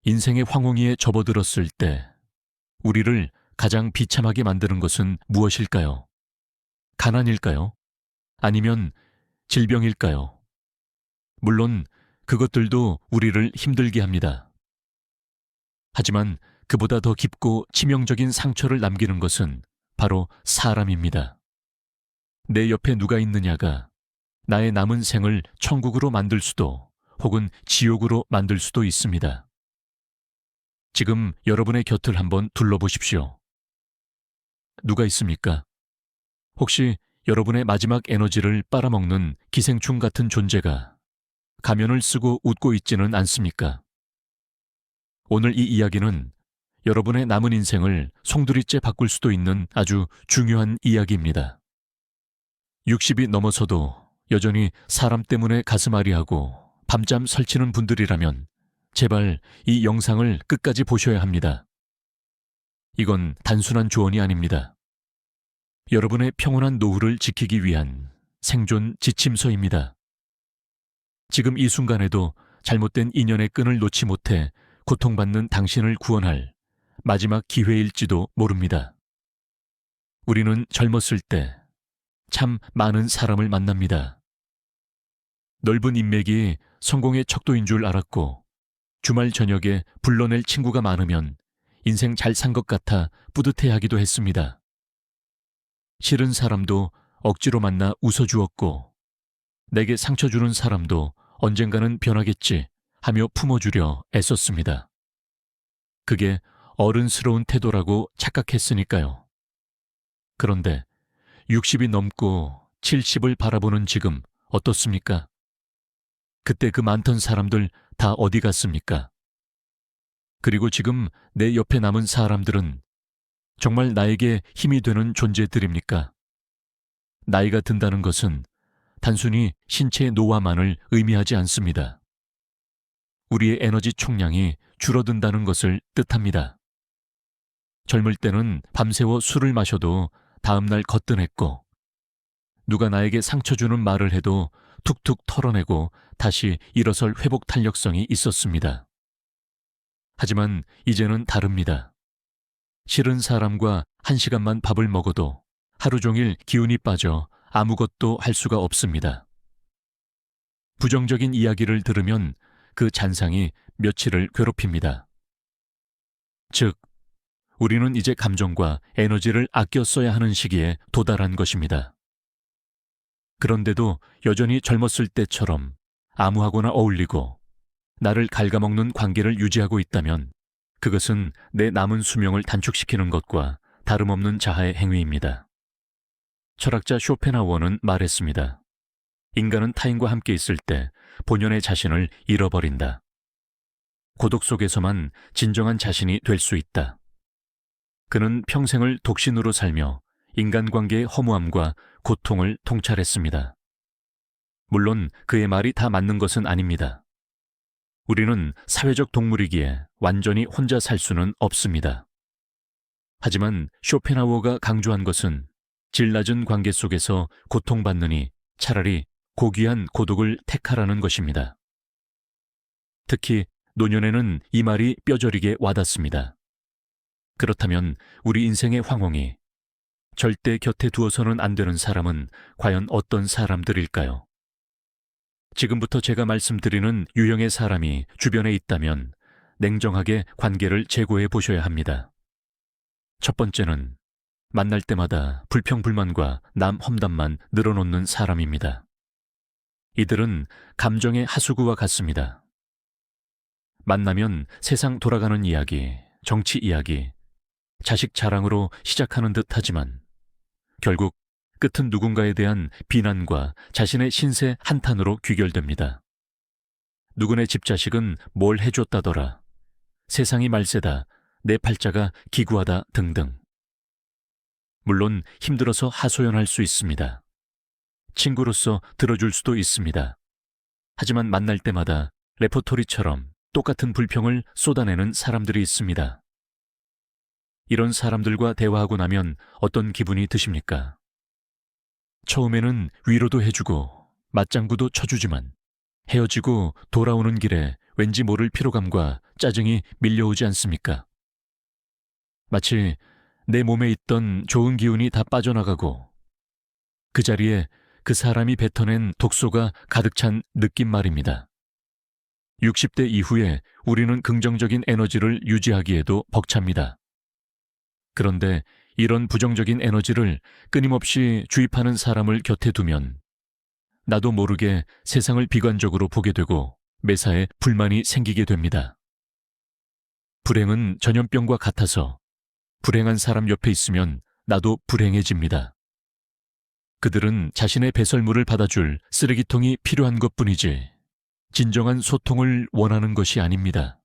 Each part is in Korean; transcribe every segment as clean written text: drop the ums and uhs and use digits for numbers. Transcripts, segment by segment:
인생의 황홍이에 접어들었을 때 우리를 가장 비참하게 만드는 것은 무엇일까요? 가난일까요? 아니면 질병일까요? 물론 그것들도 우리를 힘들게 합니다. 하지만 그보다 더 깊고 치명적인 상처를 남기는 것은 바로 사람입니다. 내 옆에 누가 있느냐가 나의 남은 생을 천국으로 만들 수도 혹은 지옥으로 만들 수도 있습니다. 지금 여러분의 곁을 한번 둘러보십시오. 누가 있습니까? 혹시 여러분의 마지막 에너지를 빨아먹는 기생충 같은 존재가 가면을 쓰고 웃고 있지는 않습니까? 오늘 이 이야기는 여러분의 남은 인생을 송두리째 바꿀 수도 있는 아주 중요한 이야기입니다. 60이 넘어서도 여전히 사람 때문에 가슴앓이하고 밤잠 설치는 분들이라면 제발 이 영상을 끝까지 보셔야 합니다. 이건 단순한 조언이 아닙니다. 여러분의 평온한 노후를 지키기 위한 생존 지침서입니다. 지금 이 순간에도 잘못된 인연의 끈을 놓지 못해 고통받는 당신을 구원할 마지막 기회일지도 모릅니다. 우리는 젊었을 때 참 많은 사람을 만납니다. 넓은 인맥이 성공의 척도인 줄 알았고 주말 저녁에 불러낼 친구가 많으면 인생 잘 산 것 같아 뿌듯해하기도 했습니다. 싫은 사람도 억지로 만나 웃어주었고 내게 상처 주는 사람도 언젠가는 변하겠지 하며 품어주려 애썼습니다. 그게 어른스러운 태도라고 착각했으니까요. 그런데 60이 넘고 70을 바라보는 지금 어떻습니까? 그때 그 많던 사람들 다 어디 갔습니까? 그리고 지금 내 옆에 남은 사람들은 정말 나에게 힘이 되는 존재들입니까? 나이가 든다는 것은 단순히 신체의 노화만을 의미하지 않습니다. 우리의 에너지 총량이 줄어든다는 것을 뜻합니다. 젊을 때는 밤새워 술을 마셔도 다음날 거뜬했고 누가 나에게 상처 주는 말을 해도 툭툭 털어내고 다시 일어설 회복 탄력성이 있었습니다. 하지만 이제는 다릅니다. 싫은 사람과 1시간만 밥을 먹어도 하루 종일 기운이 빠져 아무것도 할 수가 없습니다. 부정적인 이야기를 들으면 그 잔상이 며칠을 괴롭힙니다. 즉, 우리는 이제 감정과 에너지를 아껴 써야 하는 시기에 도달한 것입니다. 그런데도 여전히 젊었을 때처럼 아무하고나 어울리고 나를 갉아먹는 관계를 유지하고 있다면 그것은 내 남은 수명을 단축시키는 것과 다름없는 자아의 행위입니다. 철학자 쇼펜하우어는 말했습니다. 인간은 타인과 함께 있을 때 본연의 자신을 잃어버린다. 고독 속에서만 진정한 자신이 될 수 있다. 그는 평생을 독신으로 살며 인간관계의 허무함과 고통을 통찰했습니다. 물론 그의 말이 다 맞는 것은 아닙니다. 우리는 사회적 동물이기에 완전히 혼자 살 수는 없습니다. 하지만 쇼펜하우어가 강조한 것은 질 낮은 관계 속에서 고통받느니 차라리 고귀한 고독을 택하라는 것입니다. 특히 노년에는 이 말이 뼈저리게 와닿습니다. 그렇다면 우리 인생의 황홍이 절대 곁에 두어서는 안 되는 사람은 과연 어떤 사람들일까요? 지금부터 제가 말씀드리는 유형의 사람이 주변에 있다면 냉정하게 관계를 재고해 보셔야 합니다. 첫 번째는 만날 때마다 불평불만과 남 험담만 늘어놓는 사람입니다. 이들은 감정의 하수구와 같습니다. 만나면 세상 돌아가는 이야기, 정치 이야기, 자식 자랑으로 시작하는 듯 하지만 결국 끝은 누군가에 대한 비난과 자신의 신세 한탄으로 귀결됩니다. 누구네 집자식은 뭘 해줬다더라, 세상이 말세다, 내 팔자가 기구하다 등등. 물론 힘들어서 하소연할 수 있습니다. 친구로서 들어줄 수도 있습니다. 하지만 만날 때마다 레포토리처럼 똑같은 불평을 쏟아내는 사람들이 있습니다. 이런 사람들과 대화하고 나면 어떤 기분이 드십니까? 처음에는 위로도 해주고 맞장구도 쳐주지만 헤어지고 돌아오는 길에 왠지 모를 피로감과 짜증이 밀려오지 않습니까? 마치 내 몸에 있던 좋은 기운이 다 빠져나가고 그 자리에 그 사람이 뱉어낸 독소가 가득 찬 느낌 말입니다. 60대 이후에 우리는 긍정적인 에너지를 유지하기에도 벅찹니다. 그런데 이런 부정적인 에너지를 끊임없이 주입하는 사람을 곁에 두면 나도 모르게 세상을 비관적으로 보게 되고 매사에 불만이 생기게 됩니다. 불행은 전염병과 같아서 불행한 사람 옆에 있으면 나도 불행해집니다. 그들은 자신의 배설물을 받아줄 쓰레기통이 필요한 것뿐이지 진정한 소통을 원하는 것이 아닙니다.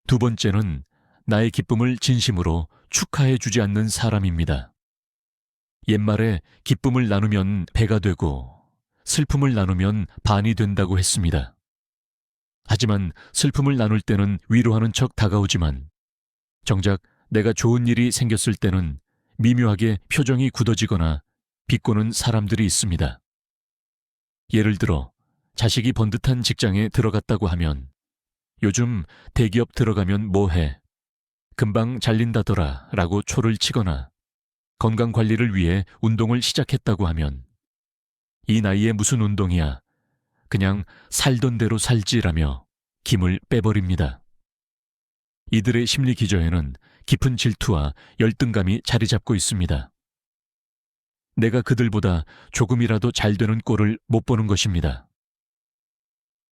두 번째는 나의 기쁨을 진심으로 축하해 주지 않는 사람입니다. 옛말에 기쁨을 나누면 배가 되고 슬픔을 나누면 반이 된다고 했습니다. 하지만 슬픔을 나눌 때는 위로하는 척 다가오지만 정작 내가 좋은 일이 생겼을 때는 미묘하게 표정이 굳어지거나 비꼬는 사람들이 있습니다. 예를 들어 자식이 번듯한 직장에 들어갔다고 하면 요즘 대기업 들어가면 뭐해? 금방 잘린다더라 라고 초를 치거나 건강관리를 위해 운동을 시작했다고 하면 이 나이에 무슨 운동이야? 그냥 살던 대로 살지라며 김을 빼버립니다. 이들의 심리 기저에는 깊은 질투와 열등감이 자리 잡고 있습니다. 내가 그들보다 조금이라도 잘 되는 꼴을 못 보는 것입니다.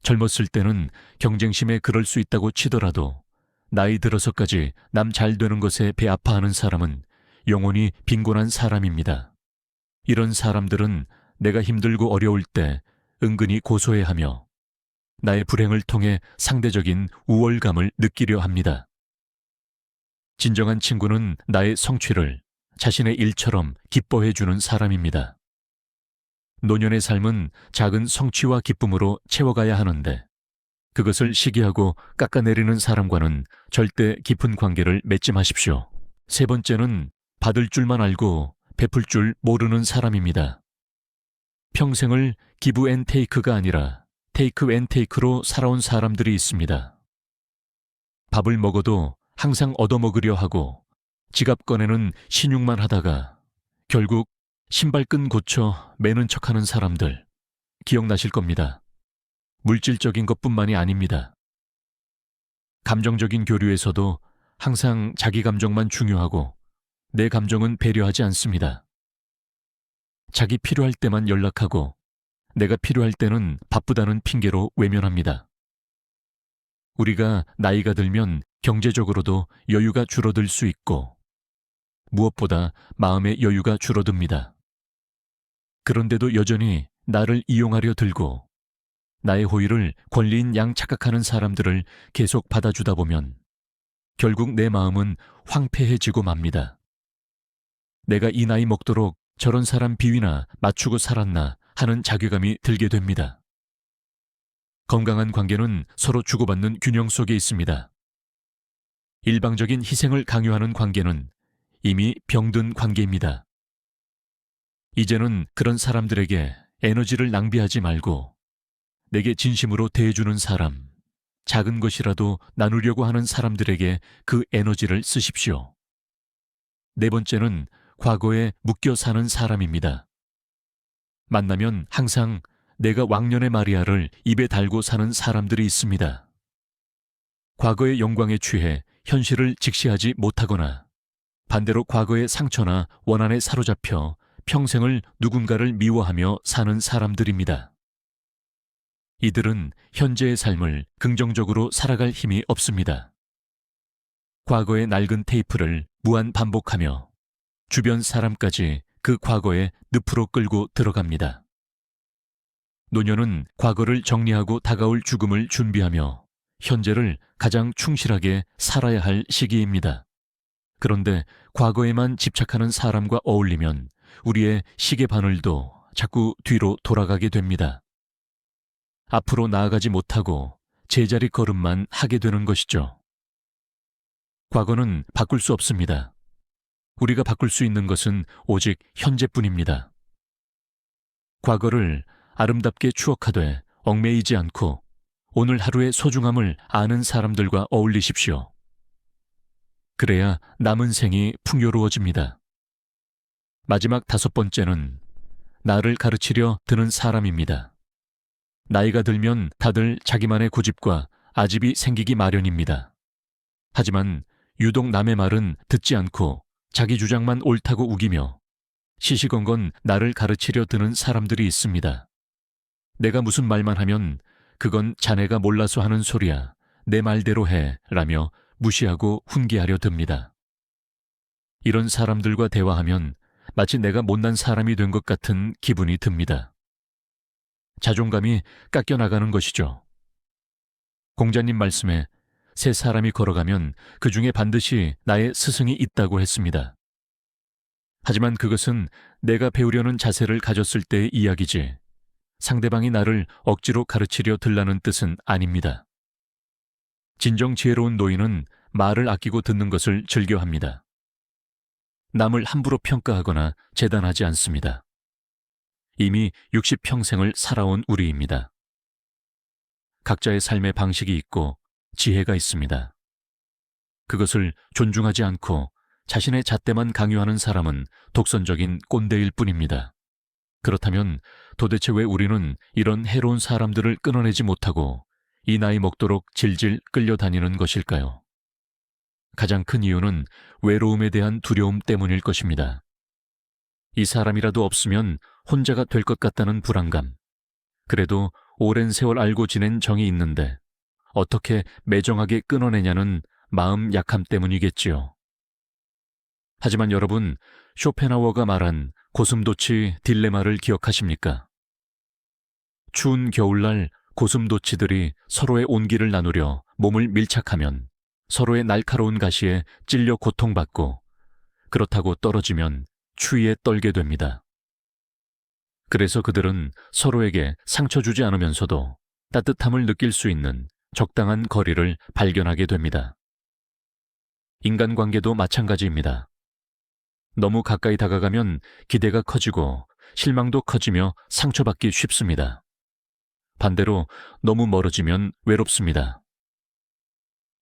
젊었을 때는 경쟁심에 그럴 수 있다고 치더라도 나이 들어서까지 남 잘 되는 것에 배 아파하는 사람은 영혼이 빈곤한 사람입니다. 이런 사람들은 내가 힘들고 어려울 때 은근히 고소해하며 나의 불행을 통해 상대적인 우월감을 느끼려 합니다. 진정한 친구는 나의 성취를 자신의 일처럼 기뻐해주는 사람입니다. 노년의 삶은 작은 성취와 기쁨으로 채워가야 하는데 그것을 시기하고 깎아내리는 사람과는 절대 깊은 관계를 맺지 마십시오. 세 번째는 받을 줄만 알고 베풀 줄 모르는 사람입니다. 평생을 기브 앤 테이크가 아니라 테이크 앤 테이크로 살아온 사람들이 있습니다. 밥을 먹어도 항상 얻어먹으려 하고 지갑 꺼내는 신용만 하다가 결국 신발끈 고쳐 매는 척하는 사람들 기억나실 겁니다. 물질적인 것뿐만이 아닙니다. 감정적인 교류에서도 항상 자기 감정만 중요하고 내 감정은 배려하지 않습니다. 자기 필요할 때만 연락하고 내가 필요할 때는 바쁘다는 핑계로 외면합니다. 우리가 나이가 들면 경제적으로도 여유가 줄어들 수 있고 무엇보다 마음의 여유가 줄어듭니다. 그런데도 여전히 나를 이용하려 들고 나의 호의를 권리인 양 착각하는 사람들을 계속 받아주다 보면 결국 내 마음은 황폐해지고 맙니다. 내가 이 나이 먹도록 저런 사람 비위나 맞추고 살았나 하는 자괴감이 들게 됩니다. 건강한 관계는 서로 주고받는 균형 속에 있습니다. 일방적인 희생을 강요하는 관계는 이미 병든 관계입니다. 이제는 그런 사람들에게 에너지를 낭비하지 말고 내게 진심으로 대해주는 사람, 작은 것이라도 나누려고 하는 사람들에게 그 에너지를 쓰십시오. 네 번째는 과거에 묶여 사는 사람입니다. 만나면 항상 내가 왕년의 마리아를 입에 달고 사는 사람들이 있습니다. 과거의 영광에 취해 현실을 직시하지 못하거나 반대로 과거의 상처나 원한에 사로잡혀 평생을 누군가를 미워하며 사는 사람들입니다. 이들은 현재의 삶을 긍정적으로 살아갈 힘이 없습니다. 과거의 낡은 테이프를 무한 반복하며 주변 사람까지 그 과거에 늪으로 끌고 들어갑니다. 노년은 과거를 정리하고 다가올 죽음을 준비하며 현재를 가장 충실하게 살아야 할 시기입니다. 그런데 과거에만 집착하는 사람과 어울리면 우리의 시계 바늘도 자꾸 뒤로 돌아가게 됩니다. 앞으로 나아가지 못하고 제자리 걸음만 하게 되는 것이죠. 과거는 바꿀 수 없습니다. 우리가 바꿀 수 있는 것은 오직 현재뿐입니다. 과거를 아름답게 추억하되 얽매이지 않고 오늘 하루의 소중함을 아는 사람들과 어울리십시오. 그래야 남은 생이 풍요로워집니다. 마지막 5번째는 나를 가르치려 드는 사람입니다. 나이가 들면 다들 자기만의 고집과 아집이 생기기 마련입니다. 하지만 유독 남의 말은 듣지 않고 자기 주장만 옳다고 우기며 시시건건 나를 가르치려 드는 사람들이 있습니다. 내가 무슨 말만 하면 그건 자네가 몰라서 하는 소리야. 내 말대로 해. 라며 무시하고 훈계하려 듭니다. 이런 사람들과 대화하면 마치 내가 못난 사람이 된 것 같은 기분이 듭니다. 자존감이 깎여나가는 것이죠. 공자님 말씀에 세 사람이 걸어가면 그 중에 반드시 나의 스승이 있다고 했습니다. 하지만 그것은 내가 배우려는 자세를 가졌을 때의 이야기지 상대방이 나를 억지로 가르치려 들라는 뜻은 아닙니다. 진정 지혜로운 노인은 말을 아끼고 듣는 것을 즐겨합니다. 남을 함부로 평가하거나 재단하지 않습니다. 이미 60평생을 살아온 우리입니다. 각자의 삶의 방식이 있고 지혜가 있습니다. 그것을 존중하지 않고 자신의 잣대만 강요하는 사람은 독선적인 꼰대일 뿐입니다. 그렇다면 도대체 왜 우리는 이런 해로운 사람들을 끊어내지 못하고 이 나이 먹도록 질질 끌려다니는 것일까요? 가장 큰 이유는 외로움에 대한 두려움 때문일 것입니다. 이 사람이라도 없으면 혼자가 될 것 같다는 불안감. 그래도 오랜 세월 알고 지낸 정이 있는데 어떻게 매정하게 끊어내냐는 마음 약함 때문이겠지요. 하지만 여러분, 쇼펜하워가 말한 고슴도치 딜레마를 기억하십니까? 추운 겨울날 고슴도치들이 서로의 온기를 나누려 몸을 밀착하면 서로의 날카로운 가시에 찔려 고통받고 그렇다고 떨어지면 추위에 떨게 됩니다. 그래서 그들은 서로에게 상처 주지 않으면서도 따뜻함을 느낄 수 있는 적당한 거리를 발견하게 됩니다. 인간관계도 마찬가지입니다. 너무 가까이 다가가면 기대가 커지고 실망도 커지며 상처받기 쉽습니다. 반대로 너무 멀어지면 외롭습니다.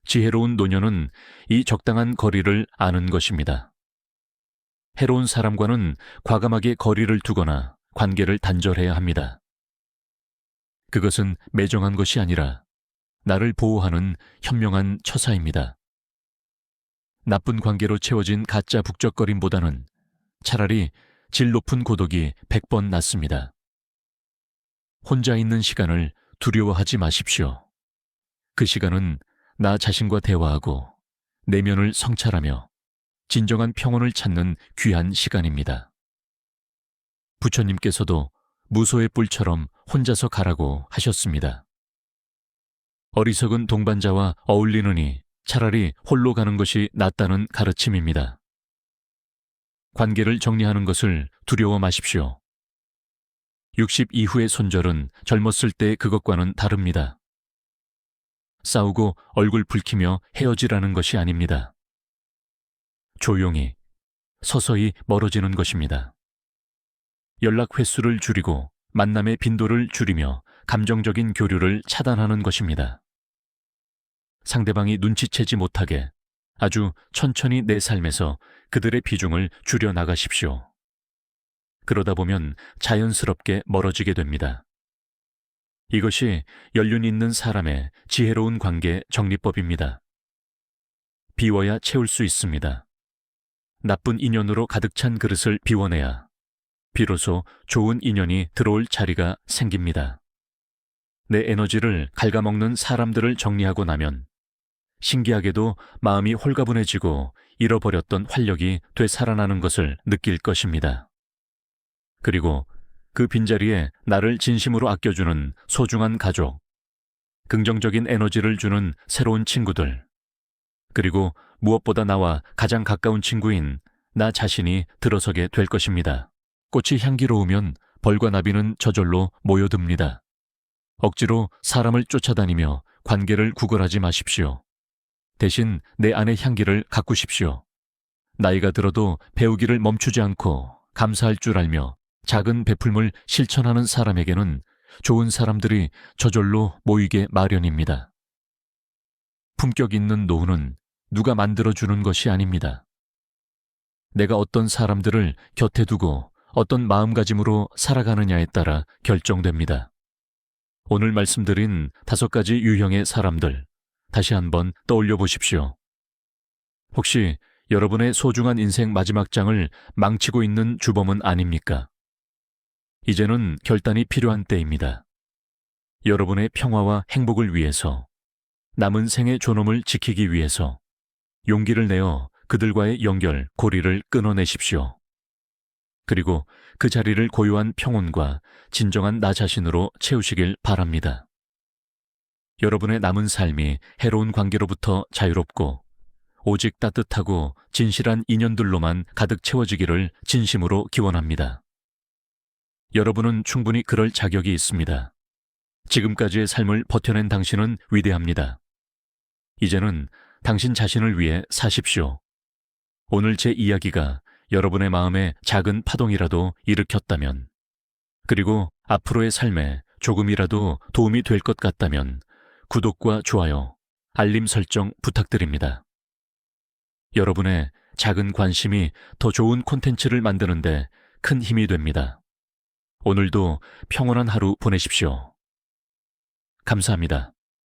지혜로운 노년은 이 적당한 거리를 아는 것입니다. 해로운 사람과는 과감하게 거리를 두거나 관계를 단절해야 합니다. 그것은 매정한 것이 아니라 나를 보호하는 현명한 처사입니다. 나쁜 관계로 채워진 가짜 북적거림보다는 차라리 질 높은 고독이 100번 낫습니다. 혼자 있는 시간을 두려워하지 마십시오. 그 시간은 나 자신과 대화하고 내면을 성찰하며 진정한 평온을 찾는 귀한 시간입니다. 부처님께서도 무소의 뿔처럼 혼자서 가라고 하셨습니다. 어리석은 동반자와 어울리느니 차라리 홀로 가는 것이 낫다는 가르침입니다. 관계를 정리하는 것을 두려워 마십시오. 60 이후의 손절은 젊었을 때 그것과는 다릅니다. 싸우고 얼굴 붉히며 헤어지라는 것이 아닙니다. 조용히, 서서히 멀어지는 것입니다. 연락 횟수를 줄이고 만남의 빈도를 줄이며 감정적인 교류를 차단하는 것입니다. 상대방이 눈치채지 못하게 아주 천천히 내 삶에서 그들의 비중을 줄여 나가십시오. 그러다 보면 자연스럽게 멀어지게 됩니다. 이것이 연륜 있는 사람의 지혜로운 관계 정리법입니다. 비워야 채울 수 있습니다. 나쁜 인연으로 가득 찬 그릇을 비워내야 비로소 좋은 인연이 들어올 자리가 생깁니다. 내 에너지를 갉아먹는 사람들을 정리하고 나면 신기하게도 마음이 홀가분해지고 잃어버렸던 활력이 되살아나는 것을 느낄 것입니다. 그리고 그 빈자리에 나를 진심으로 아껴주는 소중한 가족, 긍정적인 에너지를 주는 새로운 친구들, 그리고 무엇보다 나와 가장 가까운 친구인 나 자신이 들어서게 될 것입니다. 꽃이 향기로우면 벌과 나비는 저절로 모여듭니다. 억지로 사람을 쫓아다니며 관계를 구걸하지 마십시오. 대신 내 안의 향기를 가꾸십시오. 나이가 들어도 배우기를 멈추지 않고 감사할 줄 알며 작은 베풀물 실천하는 사람에게는 좋은 사람들이 저절로 모이게 마련입니다. 품격 있는 노후는 누가 만들어주는 것이 아닙니다. 내가 어떤 사람들을 곁에 두고 어떤 마음가짐으로 살아가느냐에 따라 결정됩니다. 오늘 말씀드린 5가지 유형의 사람들, 다시 한번 떠올려 보십시오. 혹시 여러분의 소중한 인생 마지막 장을 망치고 있는 주범은 아닙니까? 이제는 결단이 필요한 때입니다. 여러분의 평화와 행복을 위해서, 남은 생의 존엄을 지키기 위해서 용기를 내어 그들과의 연결, 고리를 끊어내십시오. 그리고 그 자리를 고요한 평온과 진정한 나 자신으로 채우시길 바랍니다. 여러분의 남은 삶이 해로운 관계로부터 자유롭고 오직 따뜻하고 진실한 인연들로만 가득 채워지기를 진심으로 기원합니다. 여러분은 충분히 그럴 자격이 있습니다. 지금까지의 삶을 버텨낸 당신은 위대합니다. 이제는 당신 자신을 위해 사십시오. 오늘 제 이야기가 여러분의 마음에 작은 파동이라도 일으켰다면, 그리고 앞으로의 삶에 조금이라도 도움이 될 것 같다면 구독과 좋아요, 알림 설정 부탁드립니다. 여러분의 작은 관심이 더 좋은 콘텐츠를 만드는데 큰 힘이 됩니다. 오늘도 평온한 하루 보내십시오. 감사합니다.